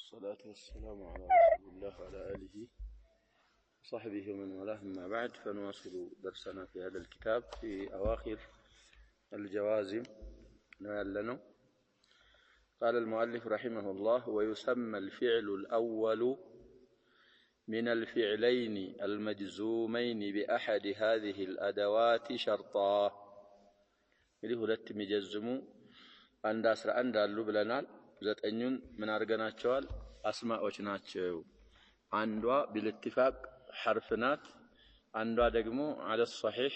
والصلاة والسلام على رسول الله وعلى آله وصحبه ومن والاه، أما بعد، فنواصل درسنا في هذا الكتاب في أواخر الجوازم لنا. قال المؤلف رحمه الله: ويسمى الفعل الأول من الفعلين المجزومين بأحد هذه الأدوات شرطا. إذا هلت مجزمو عند أسرع عند اللبلنال ذات أنيون من أرجناتشوال أسماء وشناتشو عندوا بالاتفاق حرفنات عندوا دقمو على الصحيح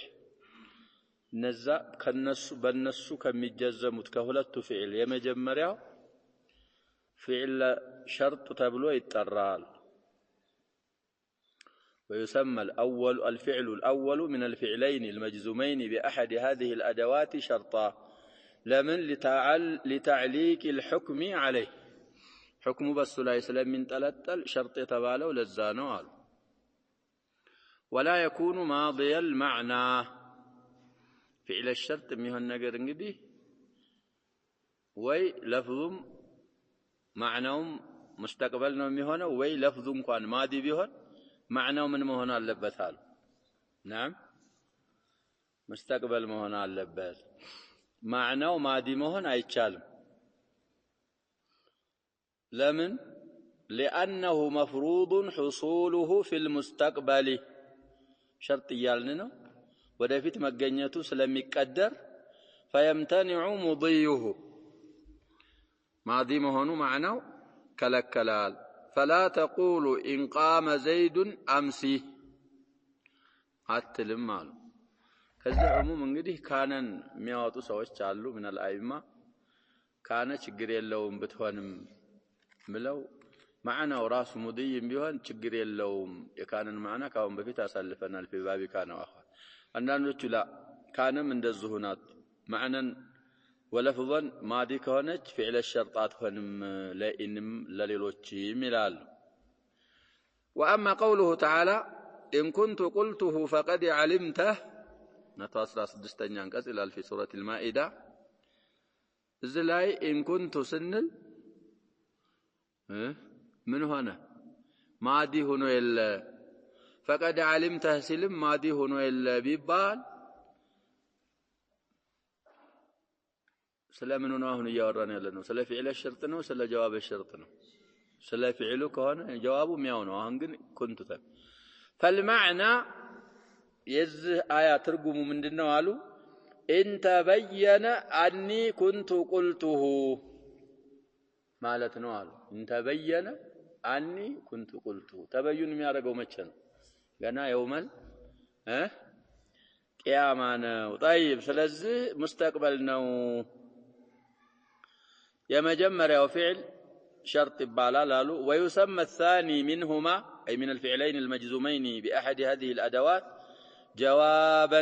نزا كنسو بالنسو كمجزم متكهلت فعل يمجمريا فعل شرط تبلو يترال. ويسمى الفعل الأول من الفعلين المجزومين بأحد هذه الأدوات شرطا لمن لتعليق الحكم عليه. حكم بس لا يسلم من تلتل شرط تباله للزانوال. ولا يكون ماضي المعنى. فعل الشرط ميهن نقر انقدي وي لفظ معنى مستقبلنا ميهن وي لفظ كان ماضي بيهن معنى من مهنا اللبثال. نعم، مستقبل مهنا اللبث معنى وماضي مهن أيتشال. لمن؟ لأنه مفروض حصوله في المستقبل. شرط يالنا ودفيت مجنيته سلم يقدر فيمتنع مضيه. ماضي مهن معنى كلكلال. فلا تقول إن قام زيد أمسي أتلم مالو. كذا عموم انقدي كان ميواتو سوش تعلو من الأئمة كان شجري اللوم بتهونم ملو معنا وراس مضي بيهون شجري اللوم يكان المعنى كون بفيت أسلفنا في بابي كان وأخوان أننا نقول لا كان من الزهونات معنى ولفظا ماضي كونت فعل الشرطات هنم لئنم للوجي ملال. وأما قوله تعالى: إن كنت قلته فقد علمته، نتواصل سدستنيان كسل في سورة المائدة. زلاي إن كنت سنل من هنا ماضي هنا إلا فقد علمته سلم ماضي هنا إلا بيبال سلا منو هنا يورنا لنا سلا فعل الشرط نو سلا جواب الشرط نو سلا فعله كهنا جوابه مياونو هنجن كنت تب. فالمعنى يزه آية ترجم من دنا قالوا إن تبين أني كنت قلته مالت نوال. إن تبين أني كنت قلته تبين ما رجوا متشن جنا يوما قيامنا. طيب سلزه مستقبلنا يا مجمر يا فعل شرط بالالالو. ويسمى الثاني منهما أي من الفعلين المجزومين بأحد هذه الأدوات جوابا.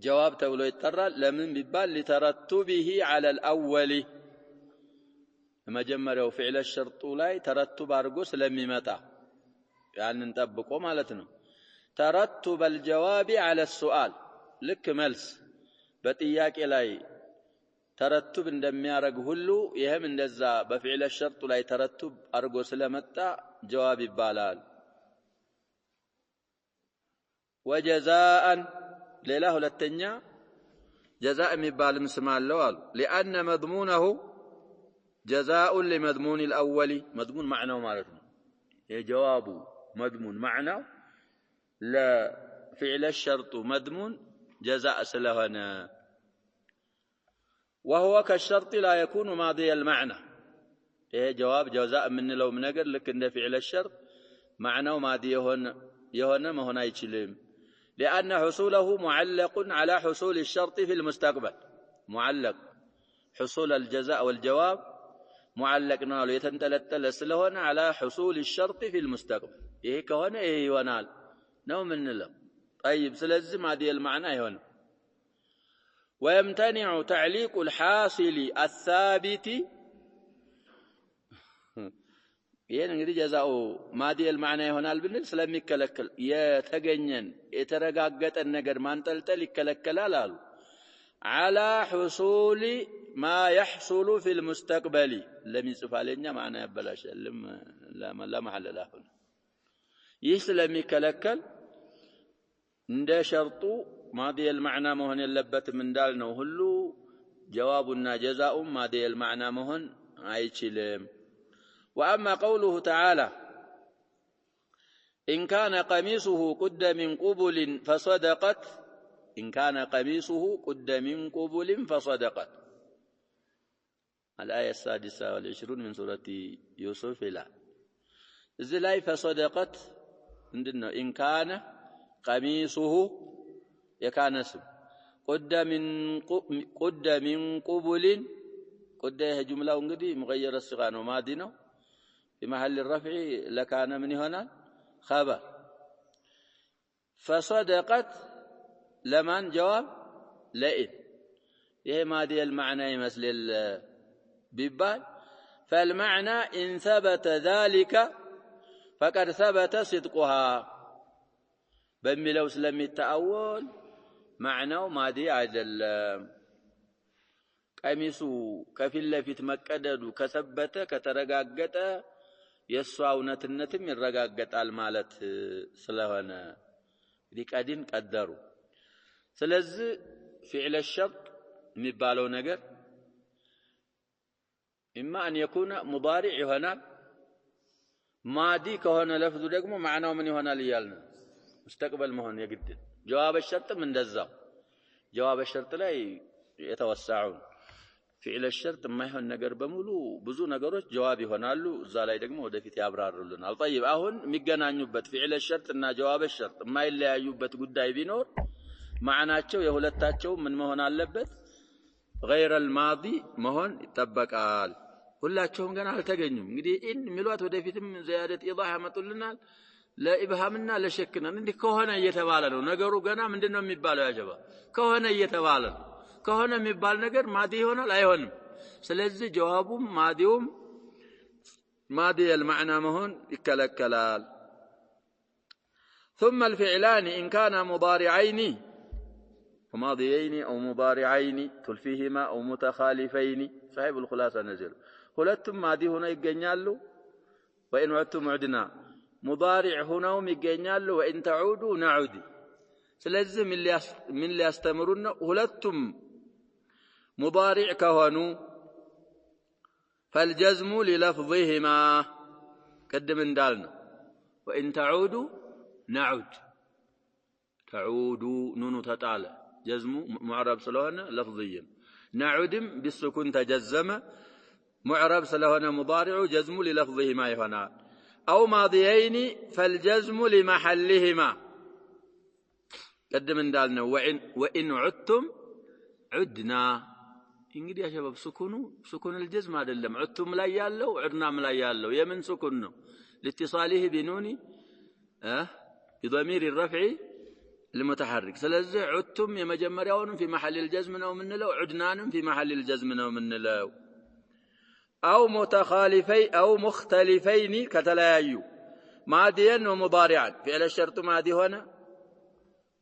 جواب تولو يترى لمن ببال لترتبه على الأول. مجمر يا فعل الشرط لاي ترتب أرجوس لم يمتع يعني نطبقه مالتنا ترتب الجواب على السؤال. لك ملس بتياك إلي ترتب እንደሚያረግ ሁሉ ይሄም እንደዛ በፊዕል الشرط ላይ ተረቱብ አርጎ ስለመጣ ጀዋብ ይባላል። وجزاء ሌላ ሁለተኛ جزاء የሚባልም ስም አለው አሉ። لأن مضمونه جزاء لمضمون الأول. مضمون معناه ማለት ነው። የጀዋቡ مضمون معناه لفعل الشرط مضمون جزاء ስለሆነ وهو كالشرط لا يكون ماضي المعنى. إيه جواب جزاء من لو منقر لك إن فعل الشرط معناه ماضي يهون ما هنا يشلم. لأن حصوله معلق على حصول الشرط في المستقبل. معلق حصول الجزاء والجواب معلق نال يتنتلتل سلهون على حصول الشرط في المستقبل. إيه كهون إيه يونال نو من له. طيب سلزم ماضي المعنى يهون. ويمتنع تعليق الحاصل الثابت. ይሄን እንግዲህ ጀዛኡ ማዲ المعنى ይሆናል ብንል ስለሚከለከል የተገኘን የተረጋገጠን ነገር ማንጠልጠል ይከለከላል አሉ። على حصول ما يحصل في المستقبل لم يصفالኛ معنى ያበላሻል لا محل له ይህ ስለሚከለከል እንደ ሸርጡ ማዲ المعنى መሆን የለበትም እንዳልነው ሁሉ ጀዋቡና ጀዛኡ ማዲ المعنى መሆን አይችልም واما قوله تعالى إن كان قميصه قد من قبل فصدقت إن كان قميصه قد من قبل فصدقت الآية 26 من سورة يوسف لا إزلاي فصدقت عندنا إن كان قميصه يكان اسم قد من قبل قد هي جملة انقدي مغير الصيغة وماضي نو في محل الرفع لكان من هنا خبر فصدقت لمن جواب لئن يهي ماضي المعنى يمثل ببال فالمعنى إن ثبت ذلك فقد ثبت صدقها بملو سلم التأول معناه ماضي عدل قميصو كفل في تمكدد كثبت كترغاغت የሷውነትነትም ይረጋገጣል ማለት ስለሆነ ሊቀዲን ቀደሩ ስለዚህ فعل الشرط የሚባለው ነገር اما ان يكون مضارع ይሆናል ማዲ ከሆነ ለፍዙ ደግሞ معناው ምን ይሆናል ይያልና مستقبل መሆን የግድ جواب الشرطም እንደዛው جواب الشرط ላይ የተወሰعون فعل الشرط ما يهون ነገር በሙሉ ብዙ ነገሮች ጀዋብ ይሆናሉ እዛ ላይ ደግሞ ወደፊት ያብራሩልናል طيب አሁን የሚገናኙበት فعل الشرط እና جواب الشرط የማይለያዩበት ጉዳይ ቢኖር ማዕናቸው የሁለታቸው ምን መሆን አለበት غير الماضي መሆን ይጠበቃል ሁላቸውም ገና አልተገኙም እንግዲህ ኢን ሚሏት ወደፊትም زيادة ኢዳህ ያመጡልናል ለኢብሃምና ለሸክና እንዲህ ከሆነ እየተባለ ነው ነገሩ ገና ምንድነው የሚባለው ያጀባ ከሆነ እየተባለ ነው ከሆነ የሚባል ነገር ማዲ ይሆናል አይሆንም ስለዚህ ጀዋቡም ማዲውም ማዲ المعنى መሆን ይከለከላል ثم الفعلان إن كان مضارعين وماضيين أو مضارعين تلفيهما أو متخالفين صاحب الخلاصة نزل ሁለቱም ማዲ ሆነው ይገኛሉ وإن عدتم عدنا مضارع ሆነውም ይገኛሉ وإن تعودوا نعود ስለዚህ ምን ሊያስተምሩና ሁለቱም مضارع كهونو فالجزم للفظهما قدم اندالنا وإن تعودوا نعود تعودوا نون تطال جزم معرب سلهنا لفظيا نعودم بالسكون تجزم معرب سلهنا مضارع جزم للفظهما يهنا أو ماضيين فالجزم لمحلهما قدم اندالنا وإن عدتم عدنا እንግዲህ يا شباب سكون الجزم አይደለም عدتم ላይ ያለው عدنام ላይ ያለው የምን سكون ነው لاتصاله بنون بضمير الرفع المتحرك ስለዚህ عدتم የመጀመሪያውንም في محل الجزم ነው ምንለው عدنانም في محل الجزم ነው ምንለው أو متخالفي أو مختلفين كتلايو ماضيا ومضارعا فعل الشرط ماضي هنا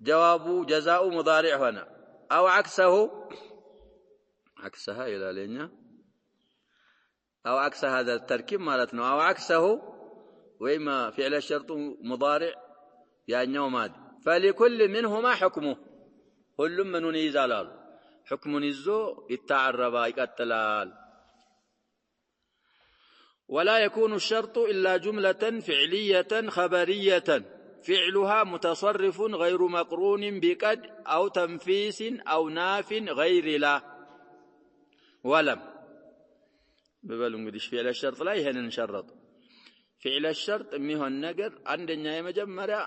جوابه جزاء مضارع هنا أو عكسها إلى لينيا أو عكس هذا التركيب مالتنا أو عكسه وإما فعل الشرط مضارع يعني ماضي فلكل منهما حكمه كل من يزال حكم نزو يتعرب يقتلال ولا يكون الشرط إلا جملة فعلية خبرية فعلها متصرف غير مقرون بقد أو تنفيس أو ناف غير لا ولم ببالو እንግዲህ فعل الشرط ላይ ይሄንን ሸረጡ فعل الشرط የሚሆን ነገር አንደኛ የመጀመሪያ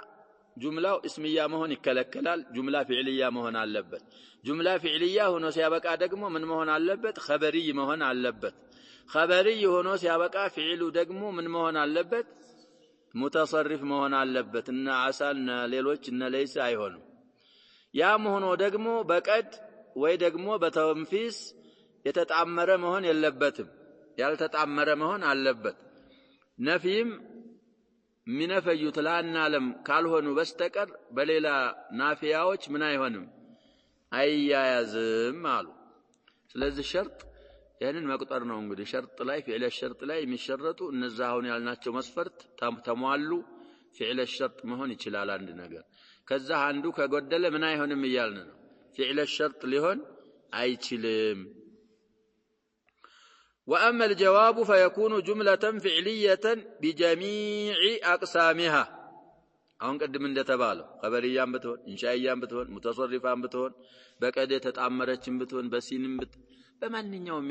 ጁምላው እስሚያ መሆን ይከለከላል ጁምላ ፊዕልያ መሆን አለበት ጁምላ ፊዕልያ ሆኖ ሲያበቃ ደግሞ ምን መሆን አለበት خبري መሆን አለበት خبري ሆኖ ሲያበቃ ፊዕሉ ደግሞ ምን መሆን አለበት ሙተሰሪፍ መሆን አለበት እና አሳልና ሌሎች እና ለይስ አይሆንም ያም ሆኖ ደግሞ በቀድ ወይ ደግሞ በተንፊስ የተጣመረ መሆን የለበትም ያልተጣመረ መሆን አለበት ነፊም ሚነፈዩት ላና ለም ካልሆኑ በስተቀር በሌላ ናፊያዎች ምን አይሆንም አያያዝም አሉ። ስለዚህ ሸርጥ ያንን መቁጠር ነው እንግዲህ ሸርጥ ላይ ፊዕለ ሸርጥ ላይ የሚሸረጡ እነዛ አሁን ያልናቸው መስፈርት ተሟሉ ፊዕለ ሸርጥ መሆን ይችላል አንድ ነገር ከዛ አንዱ ከጎደለ ምን አይሆንም ይያልን ነው ፊዕለ ሸርጥ ሊሆን አይችልም وأما الجواب فيكون جملة فعلية بجميع أقسامها አሁን ቀድም እንደተባለው خبريان بتون إنشائيان بتون متصرفان بتون በቀደ ተጣመረችም بتون በሲንም በማንኛውም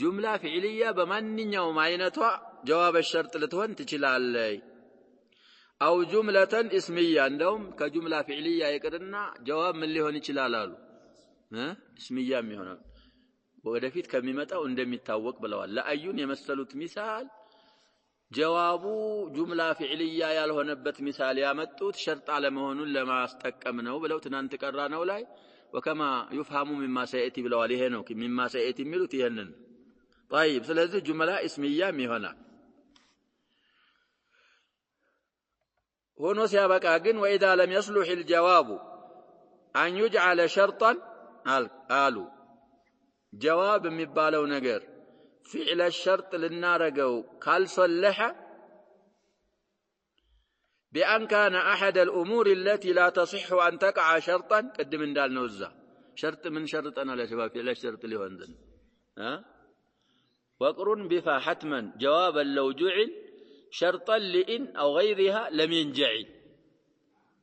ጁምላ ፊዕልያ በማንኛውም አይነቷ ጀዋብ الشرط ልትሆን ትችላለች አው ጁምለተን እስሚያ እንደውም ከጁምላ ፊዕልያ ይቅርና ጀዋብ ምን ሊሆን ይችላል አሉ እስሚያም ይሆናል ወደፊት ከሚመጣው እንደሚታወቅ ብለዋል ለአዩን የመሰሉት ሚሳል ጀዋቡ ጁምላ ፊዕልያ ያልሆነበት ሚሳል ያመጡት ሸርጥ አለመሆኑን ለማስጠቀም ነው ብለው ትናንት ቀራ ነው ላይ وكما يفهم مما سيأتي ብለዋል ይሄ ነው مما سيأتي የሚሉት ይሄንን طيب ስለዚህ ጁምላ እስሚያም ይሆናል ሆኖ ሲያበቃ ግን وإذا لم يصلح الجواب أن يجعل شرطا قالوا جواب የሚባለው ነገር فعل الشرط ልናረገው ካልصلح بأن كان أحد الأمور التي لا تصح أن تقع شرطا قدم እንዳልነው እዛ شرط من شرطنا ለሸባብ فعل الشرط ሊሆን ዘንድ وقرن بفا حتما جوابا لو جعل شرطا لإن أو غيرها لم ينجعل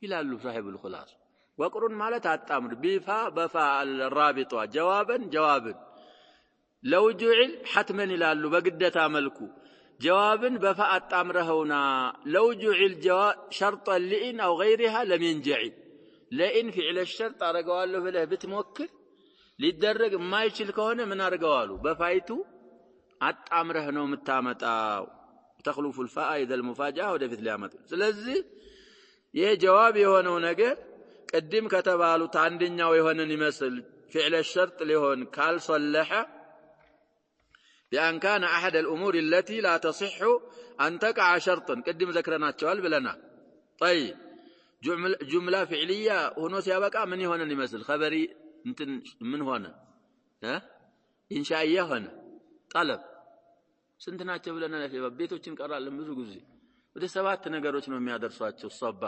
ይላሉ صاحب الخلاص وقرن ማለት አጣምር بفا بفا الرابطة جوابا لو جعل حتما ይላሉ በግዴታ መልኩ جوابا بفا አጣምረውና لو جعل شرطا لإن أو غيرها لم ينجعل لإن فعل الشرط አረጋዋለሁ ብለህ ብትሞክር ሊደረግ የማይችል ከሆነ ምን አረጋዋሉ በፋይቱ አጣምረህ ነው የምታመጣው تخلف الفاء إذا المفاجأة ወደፊት ሊያመጡ ስለዚህ ይሄ ጀዋብ የሆነው ነገር ቀድም ከተባሉት አንደኛው የሆነን ይመስል فعل الشرط ሊሆን ካልصلح بأن كان أحد الأمور التي لا تصح أن تقع شرطا قدم ذكرناቸዋል ብለናል طيب جملة فعلية هنا ሲያበቃ ምን ይሆነን ይመስል خبري እንትን ምን ሆነ ኢንሻኢያ ሆነ طلب ስንት ናቸው ብለናል ቤቶችን ቀራለን ብዙ ጊዜ ወደ 7 ነገሮች ነው የሚያደርሷቸው ሷባ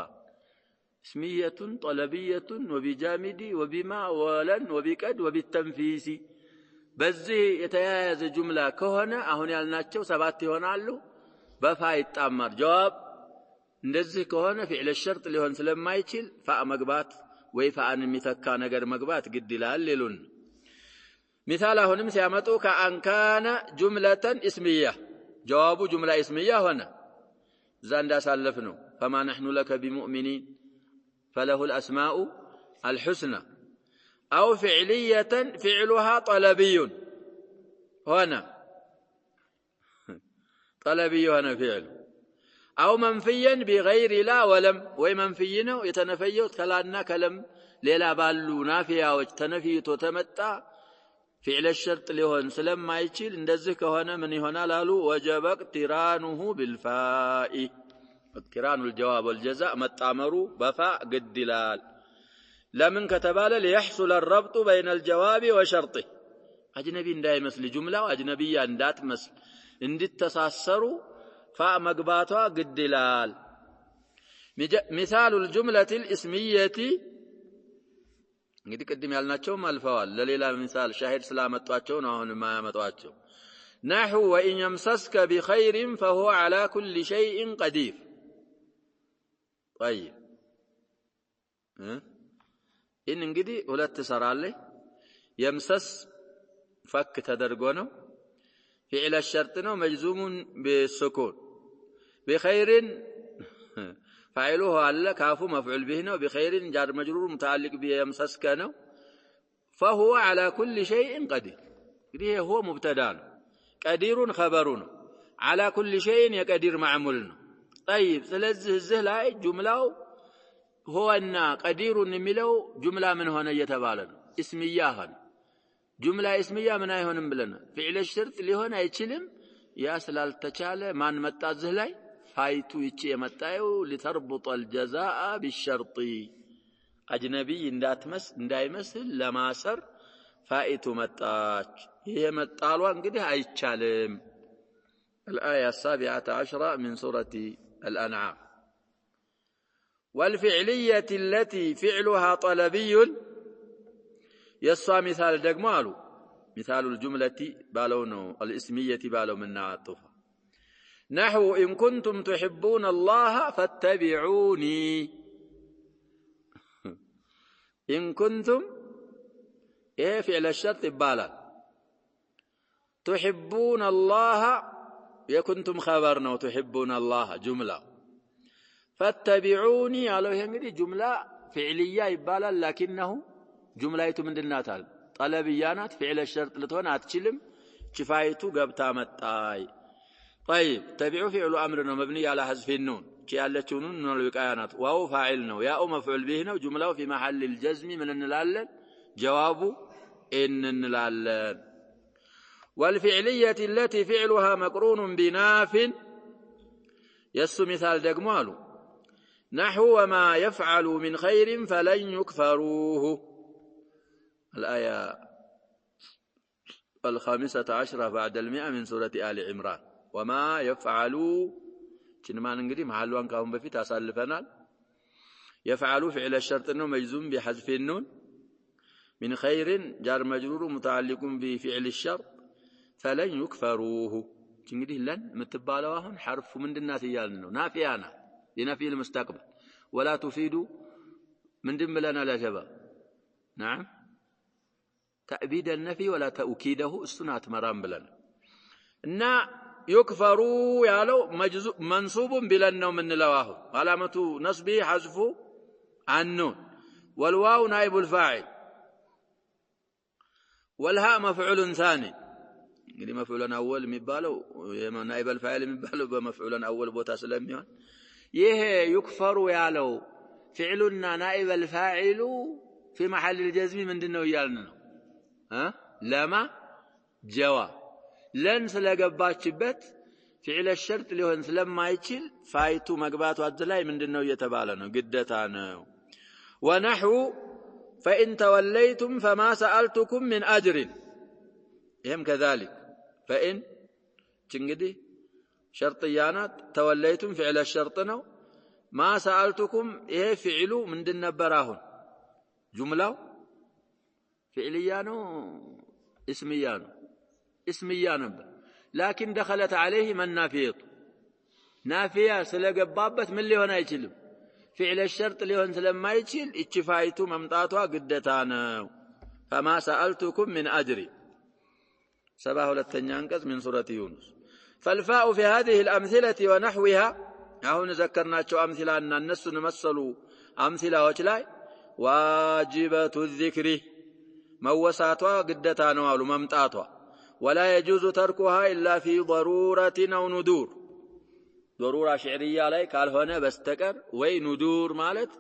اسمية طلبية وبجامد وبما ولن وبقد وبالتنفيس በዚህ የተያያዘ ጁምላ ከሆነ አሁን ያልናቸው 7 ይሆናሉ በፋ ይጣመር ጀዋብ እንደዚህ ከሆነ فعل الشرط ሊሆን ስለማይችል ፋ መግባት ወይ ፋን የሚተካ ነገር መግባት ግድ ይላል ሌሉን مثال አሁንም ሲያመጡ كأن كان جملة اسمية جواب جملة اسمية هنا زند سالفنو فما نحن لك بمؤمنين فله الأسماء الحسنى أو فعلية فعلها طلبي هنا طلبي هنا فعل أو منفيا بغير لا ولم ومنفينا يتنفيو كلانا كلم ليلا بالو نافيا وتنفيتو تمتع فعل الشرط ሊሆን ስለማይችል እንደዚህ ከሆነ ምን ይሆናል አሉ وجب اقترانه بالفاء اقتران الجواب والجزاء መጣመሩ በፋ ግድ ይላል ለምን ከተባለ ليحصل الربط بين الجواب وشرطه አጅነቢ እንዳይመስል ጁምላው አጅነቢያ እንዳትመስል እንድትተሳሰሩ ፋ መግባቷ ግድ ይላል مثال الجملة الاسمية እንግዲህ ቅድም ያልናቸው አልፈዋል ለሌላ ምሳል ሻሂድ ስላመጣቸው ነው አሁን ማያመጣቸው نحو وإن يمسسك بخير فهو على كل شيء قدير طيب إن እንግዲህ ሁለት ሰራለኝ يمسس فك ተደርጎ ነው فعل الشرط ነው مجزوم بالسكون بخير فاعله على كافو مفعول به ነው بخير جار مجرور متعلق بيمسسك ነው فهو على كل شيء قدير እንግዲህ هو مبتدا ነው قدير خبر ነው على كل شيء يقدر معمول ነው طيب ስለዚህ እዚህ ላይ ጁምላው هوና قدير የሚለው ጁምላ ምን ሆነ እየተባለ ነው اسميه ሆነ ጁምላ اسميه ምን አይሆንም ብለናል فعل الشرط ሊሆን አይችልም ያ ስላልተቻለ ማን መጣ እዚህ ላይ فايتو يچ يمطايو لتربط الجزاء بالشرط أجنبي እንዳይመስል ለማሰር ፋኢቱ መጣች ይሄ መጣሏን እንግዲህ አይቻልም الآية 17 من سورة الأنعام والفعلية التي فعلها طلبي يسوى مثال دقمالو مثال الجملة بالونو الاسمية بالو من عاطفة نحو إن كنتم تحبون الله فاتبعوني إن كنتم إيه فعل الشرط بالا تحبون الله يكنتم خبرنا وتحبون الله جملة فاتبعوني على هنجدي جملة فعلية يبالا لكنه جملة من الناتال طلبيانات فعل الشرط لتون أتشلم شفايتو قبتا متاي طيب تبعوا فعل أمرنا مبني على حذف النون كي التي نون من الوقايانات وهو فاعلنا يا مفعول به وجملة في محل الجزم من النلال جواب إن النلال والفعلية التي فعلها مقرون بناف يسو مثال دقمالو نحو وما يفعل من خير فلن يكفروه الآية 15 بعد 100 من سورة آل عمران وما يفعلوا كنما نقدي محلوان كهم بفيت أسالفنا يفعلوا فعل الشرط إنه مجزوم بحذف النون من خير جار مجرور متعلق بفعل الشرط فلن يكفروه كنقدي لن متبالواهن حرف من الناس يالنو نافيانا لنفي المستقبل ولا تفيد من دم لنا لا شباب نعم تأبيد النفي ولا تأكيده السنة مرام بلنا إن يكفروا يالو منصوب بلنا من لواه علامة نصبه حذف النون والواو نائب الفاعل والهاء مفعول ثاني يعني مفعول أول مبالو نائب الفاعل مبالو بمفعول أول بوتا سلميون يه يكفروا يالو فعلنا نائب الفاعل في محل الجزم من دنو يالنا ها لما جواب لن سلقباتشبت فعل الشرط لهن سلما يتشل فايتو مقباتو عدلاي من دنو يتبالنا قدتانا ونحو فإن توليتم فما سألتكم من أجر هم كذلك فإن تنقدي شرطيانات توليتم فعل الشرطنا ما سألتكم إيه فعلوا من دن براهن جملة فعليانو اسميانو لكن دخلت عليه من نافية سلقبابت من اللي هنا يجلب فعل الشرط اللي هنا سلما يجل اتفايتو ممتاتوا قدتانا فما سألتكم من أجري سباه للتنيانكز من سورة يونس فالفاء في هذه الأمثلة ونحوها هنا ذكرنا شو أمثلة أن الناس نمثلوا أمثلة وجلاي واجبة الذكر موساتها قدتان والو ممتاتها ولا يجوز تركها إلا في ضرورة أو ندور ضرورة شعرية علي قال هنا بستكر وي ندور مالت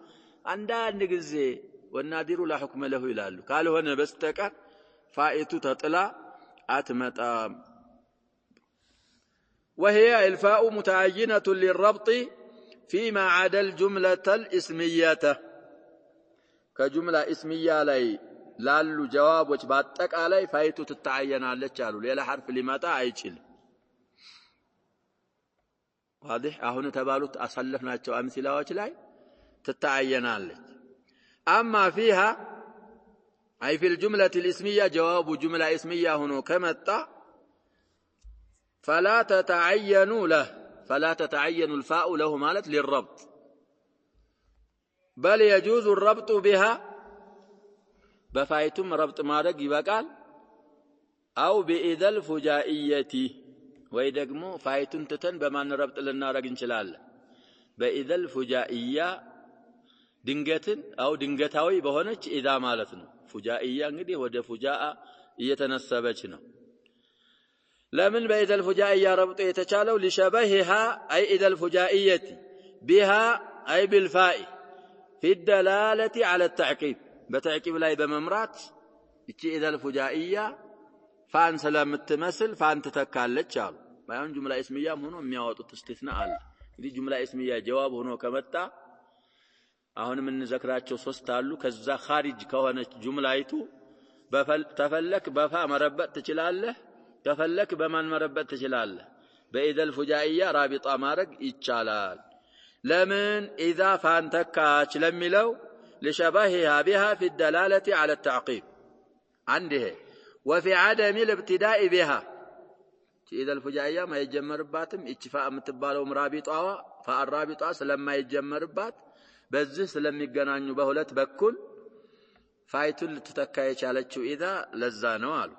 عندها نقزي والنادر لا حكم له إلالو قال هنا بستكر فائت تطلع أتمتام وهي الفاء متعينة للربط فيما عدا الجملة الاسمية كجملة اسمية لي لالو جواب وجباتك علي فايتو تتعين على الجالو ليلا حرف لماذا عيشل واضح هنا تبالوت أصلفنا جو أمثلة وجلاي تتعين على أما فيها أي في الجملة الاسمية جواب جملة اسمية هنا كما فلا تتعين الفاء له مالت للربط بل يجوز الربط بها بفايتم ربط مارق يبقال أو بإذا الفجائية ويدقمو فايتم تتن بمان ربط لنا رق انشلال بإذا الفجائية دنجتن أو دنجتاوي بهونج إذا مالتنا فجائية انقدي ودى فجاء يتنسبجنا لمن بإذا الفجائية ربط يتشالو لشبهها أي إذا الفجائية بها أي بالفاء في الدلالة على التعقيب بتعقيب لا بممرات إذا الفجائية فان سلام التمثل فان تتكالت شالو بيان جملة اسمية هنا مياوات استثناء دي جملة اسمية جواب هنا كمتا አሁን ምን ዘክራቸው ሶስት አሉ ከዛ ኻሪጅ ከሆነች ጁምላይቱ ተፈለክ በፋ መረበጥ ትችላለህ ተፈለክ በማን መረበጥ ትችላለህ በኢደል ፉጃኢያ ራቢጣ ማረግ ይቻላል ለምን اذا فانتكاች ለሚለው لشبهها بها في الدلاله على التعقيب عنده وفي عدم الابتداء بها اذا الفجائيه ما يجمرباتم اتفاء የምትባለው ራቢጣዋ فالرابطه ስለማይጀመርባት በዚህ ስለሚገናኙ በሁለት በኩል ፋይቱን ልትተካ የቻለችው اذا ለዛ ነው አሉ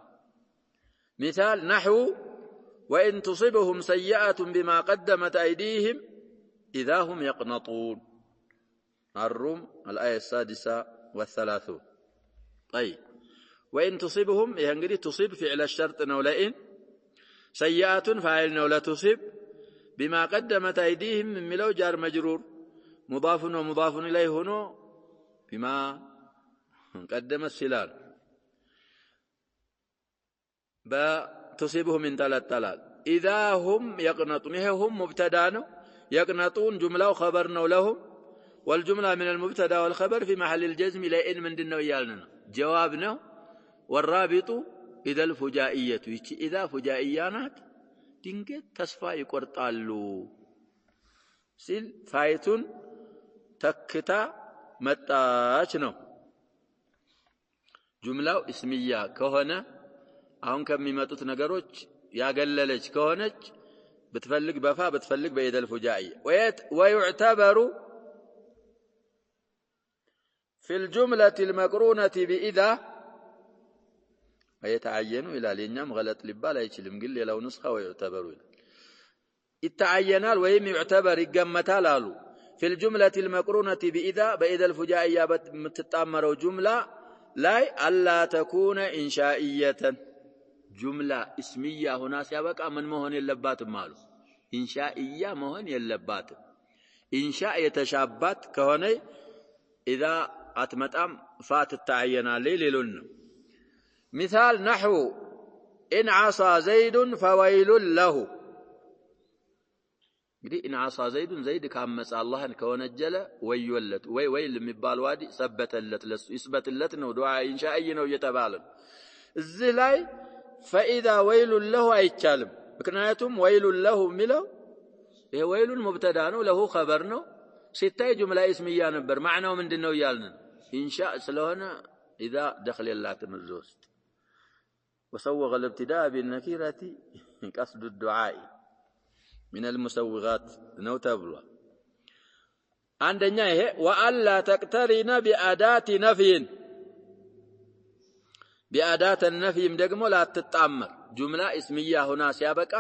مثال نحو وان تصبهم سيئه بما قدمت ايديهم اذا هم يقنطون الروم الايه السادسه والثلاثون طيب وان تصبهم ይሄ እንግዲህ تصيب فعل الشرط ነው لئن سيئه فاعل ነው لتصيب بما قدمت ايديهم የሚለው ጃር መጅሩር مضاف ومضاف اليه ሆኖ بما قدمت سلال بتصيبهم انتلتلال اذا هم يقنطون هم مبتدا ነው يقنطون جمله خبر ነው لهم والجمله من المبتدا والخبر في محل الجزم لئن ምንድነው ይያልን جواب ነው والرابط اذا الفجائيه اذا فجائيه ናት ድንገት ተስፋ ይቆርጣሉ ሲል ፋይቱን ተክታ መጣች ነው ጁምላው እስሚያ ከሆነ አሁን ከሚመጡት ነገሮች ያገለለች ከሆነች بتفلق بفا بتفلق بيد الفجائية ويعتبر في الجملة المقرونة بإذا ويتعين إلى لينام غلط لبال يشلم قل لو نسخة ويعتبر التعينال ويم يعتبر يقمتال لالو في الجملة المقرونة بإذا الفجائية متتأمر جملة لا ألا تكون إنشائية جملة اسمية هنا سيبقى من مهن اللبات مالو إنشائية مهن اللبات إنشاء يتشابات كهوني إذا أتمتأم فات التعينا ليلون مثال نحو إن عصى زيد فويل له إن عصى زيد كان مسأل الله كونجل ويولت ويل مبال وادي ثبت لت نو دعاء إنشائي نو يتبالن الزلاي فإذا ويل له አይቻልም ምክንያቱም ويل له ሚለው ይሄ ويل مبتدا ነው له خبر ነው ሲታይ ጁምላ እስሚያ ነበር ማዕናው ምንድነው ይያልን ኢንሻእ ስለሆነ اذا دخل اللاتم الزوست وسوغ الابتداء بالنكيرة قصد الدعاء من المسوغات ነው ተብሏል አንደኛ ይሄ وألا تقترن بأداة نفي بأداة النفي ደግሞ ላትጣመር ጁምላ እስሚያ ሆና ሲያበቃ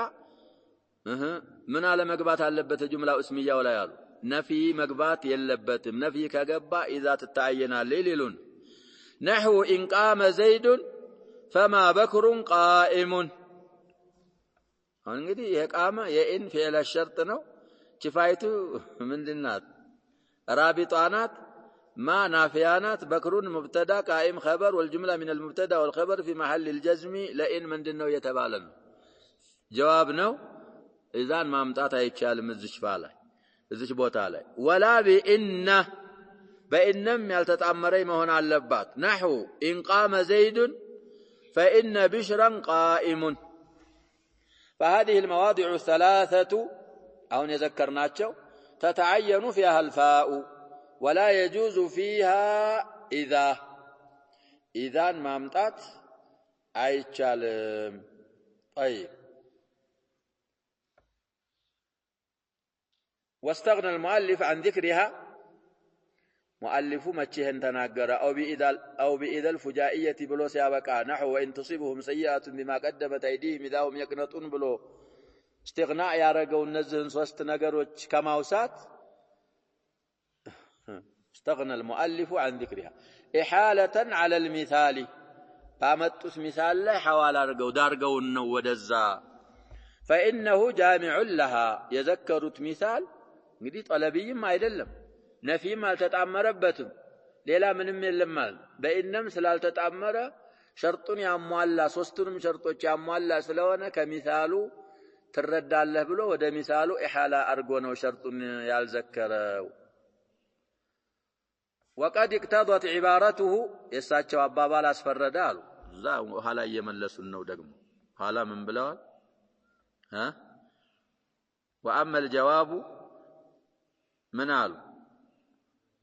ምን አለ መግባት አለበት ጁምላው እስሚያው ላይ አሉ ነፊ መግባት የለበትም ነፊ ከገባ اذا تتعينال ሊሉን نحو إن قام زيد فما بكر قائم እንግዲህ የቃመ የኢን ፊዕል الشرط ነው ኪፋይቱ ምንድናት ራቢጣናት ما نافيانات بكرون مبتدا قائم خبر والجمله من المبتدا والخبر في محل الجزم لئن ምንድነው የተባለን جواب ነው اذا ማምጣት አይቻልም እዚች ቦታ ላይ ولا بإنم ያልተጣመረ መሆን አለባት نحو إن قام زيد فإن بشرا قائم فهذه المواضع الثلاثة أو يذكرناቸው تتعين فيها الفاء ولا يجوز فيها إذا ማምጣት አይቻልም طيب واستغنى المؤلف عن ذكرها مؤلف مچهن تناغر او بإذا الفجائية بلو سيابقى نحو وإن تصيبهم سيئة بما قدمت أيديهم إذا هم يقنطون بلو استغناء ያረገው እነዚህን ሶስት ነገሮች ከማውሳት استغنى المؤلف عن ذكرها إحالة على المثال فامتس مثال لا حوال አርገው ዳርገው ነው ወደዛ فإنه جامع لها يذكرت مثال እንግዲህ ጠለብይም አይደለም ነፊም አልተጣመረበትም ሌላ ምንም የለም ማለት በእነም ስላልተጣመረ ሸርጡን ያሟላ ሶስቱንም ሸርጦች ያሟላ ስለሆነ ከሚሳሉ ትረዳለህ ብሎ ወደ ሚሳሉ ኢሓላ አርጎ ነው ሸርጡን ያልዘከረው وقد اقتضت عبارته يساچو አባባል አስፈረደ አሉ እዛ ኋላ እየመለሱን ነው ደግሞ ኋላ ምን ብለዋል واما الجواب من قالوا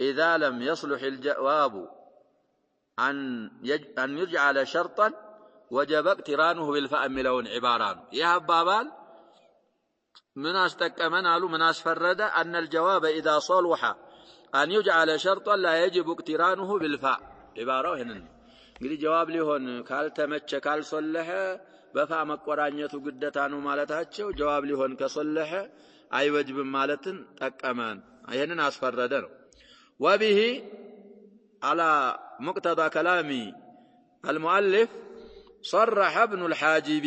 اذا لم يصلح الجواب ان يجعل شرطا وجب اقترانه بالفاء ملون عباران يا አባባል من استقمن قالوا من اسفرد ان الجواب اذا صلح ان يجعل شرطا لا يجب اقترانه بالفاء عباره هنا እንግዲህ ጀዋብ ሊሆን ካልተመቸ ካልሶለህ በፋ መቆራኘቱ ግዴታ ነው ማለታቸው ጀዋብ ሊሆን ከሶለህ አይወጅብም ማለትን ጠቀመን ይሄንን አስፈረደ ነው وبه على مقتضى كلام المؤلف صرح ابن الحاجب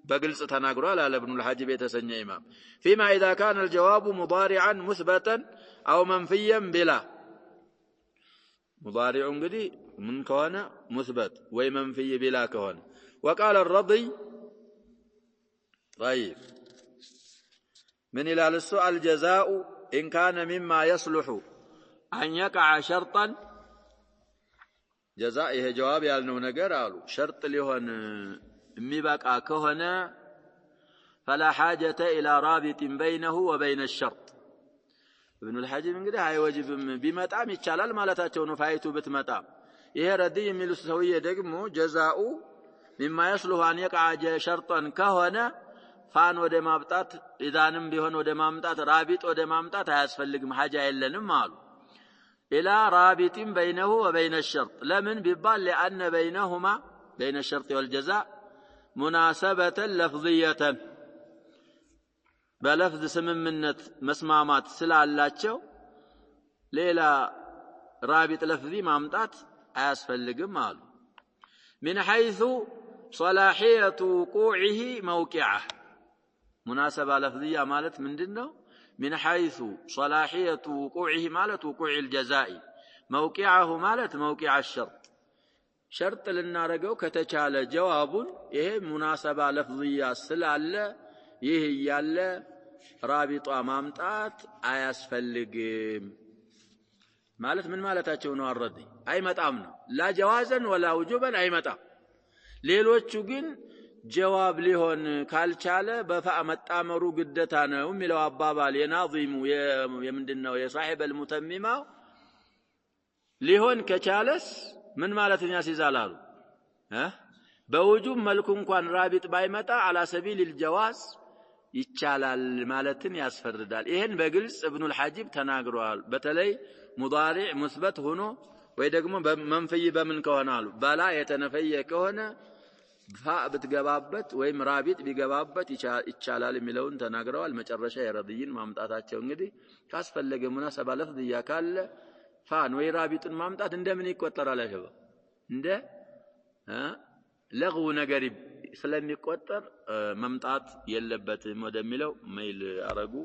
بقلص تناغروا على ابن الحاجب يتسنى امام فيما اذا كان الجواب مضارعا مثبتا او منفيا بلا مضارع እንግዲህ من كان مثبت ومنفي بلا كون وقال الرضي طيب من الى السؤال الجزاء ان كان مما يصلح ان يقع شرطا جزاء ይሄ ጀዋብ ያልነው ነገር አሉ ሸርጥ ሊሆን የሚበቃ ከሆነ فلا حاجه الى رابط بينه وبين الشرط ابن الحاجب እንግዲህ አይወጅብም ቢመጣም ይቻላል ማለታቸው ነው ፋይቱ ብትመጣም ይሄ ረዲ የሚሉት ሰውዬ ደግሞ ጀዛኡ مما يصلح ان يقع شرطا ከሆነ ፋን ወደ ማምጣት ኢዛንም ቢሆን ወደ ማምጣት ራቢጥ ወደ ማምጣት አያስፈልግም ሐጃ የለንም አሉ الى رابط بينه وبين الشرط لمن بيبال لان بينهما بين الشرط والجزاء مناسبه لفظيه بلفظ سممنت مسمامات ስላላቸው ሌላ ራቢጥ ለፍዚ ማምጣት አያስፈልግም አሉ من حيث صلاحيه وقوعه موقعه مناسبه لفظيه ማለት ምንድነው من حيث صلاحيه وقوعه ማለት وقوع الجزاء موقعه ማለት موقع الشرط شرط ልናረገው ከተቻለ ጀዋቡን ይሄ مناسبه لفظيه ስላለ ይሄ ያለ ራቢጧ ማምጣት አያስፈልግም ማለት ምን ማለታቸው ነው አረዲ አይመጣም ነው لا جوازا ولا وجوبا አይመጣም ሌሎቹ ግን ጀዋብ ሊሆን ካልቻለ በፋ መጣመሩ ግዴታ ነው የሚለው አባባል የናዚሙ የምንድነው የሳሂብ المتممه ሊሆን ከቻለስ ምን ማለትኛ ሲዛላሉ በውጁብ መልኩ እንኳን ራቢጥ ባይመጣ على سبيل الجواز ይቻላል ማለትን ያስፈርዳል ይሄን በግልጽ ابن الحاجب ተናግሯል በተለይ ሙዳሪዕ ሙስበት ሆኖ ወይ ደግሞ በመንፈይ በምን ከሆነሉ ባላ የተነፈየ ከሆነ ፋ ብትገባበት ወይም ራቢጥ ቢገባበት ይቻላል የሚለውን ተናግረዋል መጨረሻ የረዲይን ማምጣታቸው እንግዲህ ካስፈለገ ሙናሰባ ለፍዚያ ካለ ፋን ወይ ራቢጥን ማምጣት እንደምን ይቆጠራል አሸባ እንደ ለغو ነገር ስለሚቆጠር መምጣት የለበትም ወደሚለው መይል አረጉ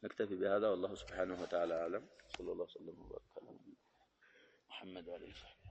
نكتفي بهذا والله سبحانه وتعالى اعلم صلى الله وسلم وبارك على محمد وعلى اله